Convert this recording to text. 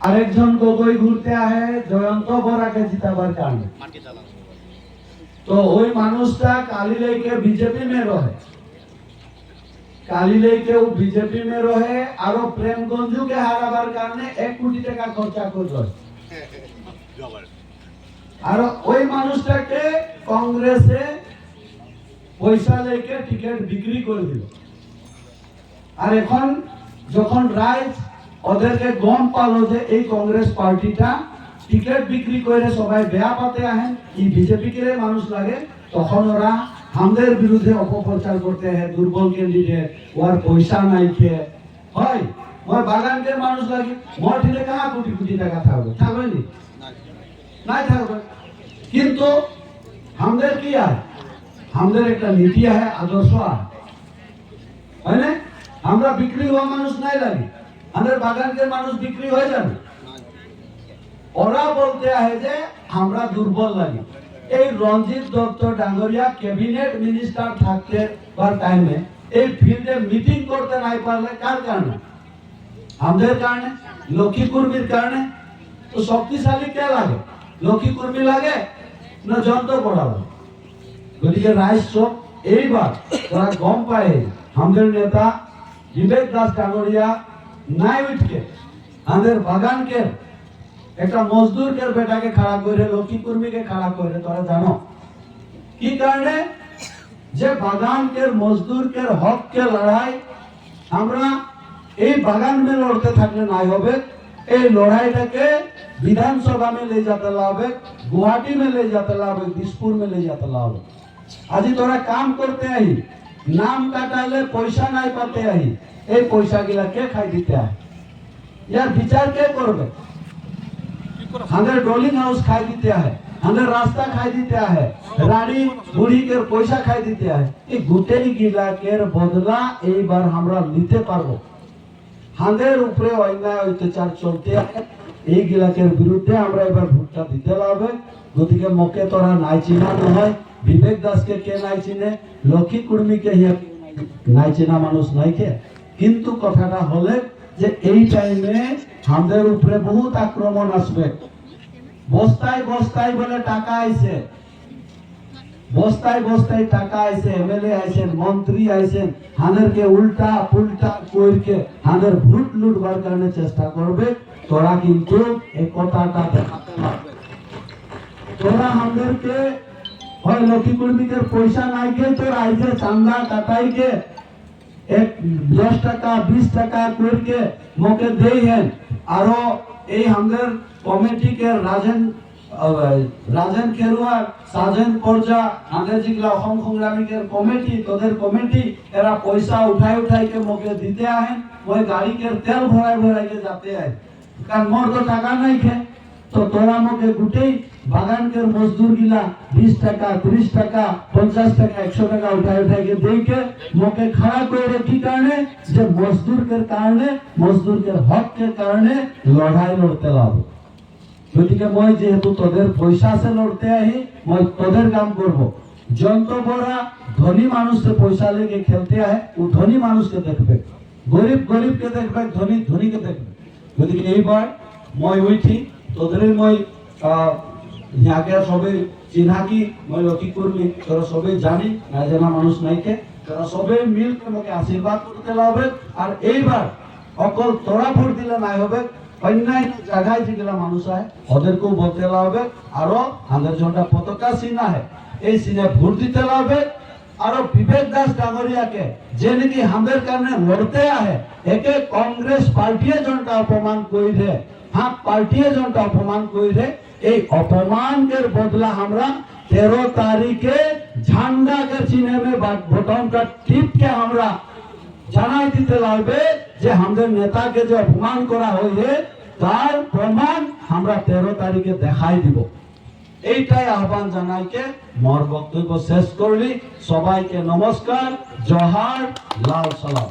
আরেকজন গগৈ ঘুরতে আহে জয়ন্ত বরাকে জিতাবার কারণে। তো ওই মানুষটা কালিলেকে বিজেপি में रहे, কালিলেকে ও বিজেপি में रहे আর প্রেমগঞ্জকে হারাবার কারণে 1 কোটি টাকা খরচা করলো। আর ওই মানুষটাকে কংগ্রেসে পয়সা লেকে টিকিট বিক্রি করে দিল। আর এখন যখন রাইজ ওদেরকে গম পালো যে এই কংগ্রেস পার্টিটা টিকিট বিক্রি করে সবাই বেয়া পাতে আহেন এই বিজেপি কে মানুষ লাগে, তখন ওরা আমাদের বিরুদ্ধে অপপ্রচার করতে হয় দুর্বল ক্যান্ডিডেট ওর পয়সা নাই খেয়ে হয়। ওই বাগানকে মানুষ লাগে মোর ঠিলে কাহা কোটি কোটি টাকা থাকবে, থাকবে নি নাই থাকবে। কিন্তু আমাদের কি আর আমাদের একটা নীতি আছে, আদর্শ হয় না। আমরা বিক্রি হওয়া মানুষ নাই লাগে, আমাদের বাগানকে মানুষ বিক্রি হয়ে যাবে। ওরা বলতে আহে যে আমরা দুর্বল লাগে। এই রঞ্জিত দত্ত ডাঙ্গরিয়া ক্যাবিনেট মিনিস্টার থাকতে পার টাইমে এই ফিল্ডে মিটিং করতে নাই পারলে কার কারণে? আমাদের কারণে, লক্ষ্মী কুর্মীর কারণে। তো শক্তিশালী কে লাগে? লক্ষ্মী কুর্মী লাগে না যন্ত্র পড়া লাগে? গতিকে রাইজ সব এইবার তারা গম পায় আমাদের নেতা বিবেক দাস ডাঙ্গরিয়া নাই উঠকে আমাদের বাগানকে একটা মজদুরকে বেটাকে খাড়া করে লক্ষ্মী কুর্মীকে খাড়া করে। তোরা জানো কি কারণে? যে বাগানকে মজদুরকে হককে লড়াই আমরা এই বাগান में লড়তে থাকলে নাই হবে। এই লড়াইটাকে বিধানসভা में ले जाते लावे, गुवाहाटी में ले जाते लावे, दिसपुर में ले जाते लावे। आज তোরা কাম করতে আই নাম কাটালে পয়সা নাই পাতে আই, এই পয়সা গিলা কে খাই দিতে আয়? यार বিচার কে করবে? हमें डोलिंग हाउस खाई देते हैं, हमें रास्ता खाई देते हैं, रानी बुढ़ी के पैसा खाई देते हैं। ये गुटेरी गिला के बदला एक बार हमरा लीते पारबो। हमें ऊपरे अन्याय अत्याचार चलते हैं, এই গিলাকের বিরুদ্ধে আমরা এবার ভোটটা দিতে লাগবে। গতিকে মকে তোরা নাই চিনা নয়, বিবেক দাসকে কে নাই চিনে, লক্ষ্মী কুর্মীকে নাই চিনা মানুষ নাই কে। কিন্তু কথাটা হলে যে এই টাইমে আমাদের উপরে বহুত আক্রমণ আসবে। বস্তায় বস্তায় বলে টাকা আইছে, বস্তায় বস্তায় টাকা আইছে, এমএলএ আইছেন, মন্ত্রী আইছেন, হাদেরকে উল্টা পুল্টা কইরকে হাদের ভোট লুটবার কারণে চেষ্টা করবে। তোরা কিন্তু এই কথাটা দেখাতে লাগবে। তোরা আমাদেরকে হয় লক্ষ্মী কুর্মীদের পয়সা নাই কে তোর আইছে চান্দা কাটাইকে 10 টাকা 20 টাকা করকে মকে দেই হেন। আরো এই আমাদের কমিটি के রাজেন খেরুয়ার সাজেন পর্জা আমাদের যেগুলা অসম সংগ্রামীদের কমিটি তোদের কমিটি এরা পয়সা উঠাই উঠাই के মকে দিতে আহেন। ওই গাড়ি के তেল ভরাই ভরাই के जाते আয়, কারণ মোর তো টাকা নাই খে। তো তোরা মকে গুটেই বাগান के মজদুর গিলা 20 টাকা 30 টাকা 50 টাকা 100 টাকা উঠাই উঠাই के দেই के মকে খাড়া করে কি কারণে? যে মজদুর के কারণে, মজদুর के হক के কারণে লড়াই লড়তে লাগবে। গতিকে মই যেহেতু তোদের পয়সা সে লড়তে আহি, মই তোদের কাম করব। যন্ত্র বড়া ধনী মানুষকে পয়সা লেগে খেলতে আহে, ও ধনী মানুষকে দেখবে, গরিব গরিবকে দেখবে, ধনী ধনীকে দেখবে। গতিকে এইবার মই উঠি তোদের মই ইয়াকে সবে চিনাকি মই লক্ষ্মী কুর্মী তোরা সবে জানি না জানা মানুষ নাইকে, তোরা সবে মিলকে আমাকে আশীর্বাদ করতে লাগবে। আর এইবার অকল তোরা ভোট দিলে নাই হবে, অন্যান্য জায়গায় যেগুলা মানুষ হয় ওদেরকেও বলতে লাগবে। আরো আমাদের যেটা পতাকা চিহ্ন है এই চিহ্নে ভোট দিতে লাগবে। আরো বিবেক দাস ডাঙ্গরিয়াকে যে নাকি আমাদের কারণে লড়তে আহে, একে কংগ্রেস পার্টিয়ে যেটা অপমান কইরে, হ্যাঁ পার্টিয়ে যেটা অপমান কইরে, এই অপমানের বদলা আমরা 13 তারিখে ঝান্ডা के चिन्ह में बटन का टिप के আমরা জানাই দিতে লাগবে যে আমাদের নেতাকে যে অপমান করা হয়েছে তার প্রমাণ আমরা 13 তারিখে দেখাই দিব। এইটাই আহ্বান জানাইকে মোর বক্তব্য শেষ করলি। সবাইকে নমস্কার, জোহার, লাল সালাম।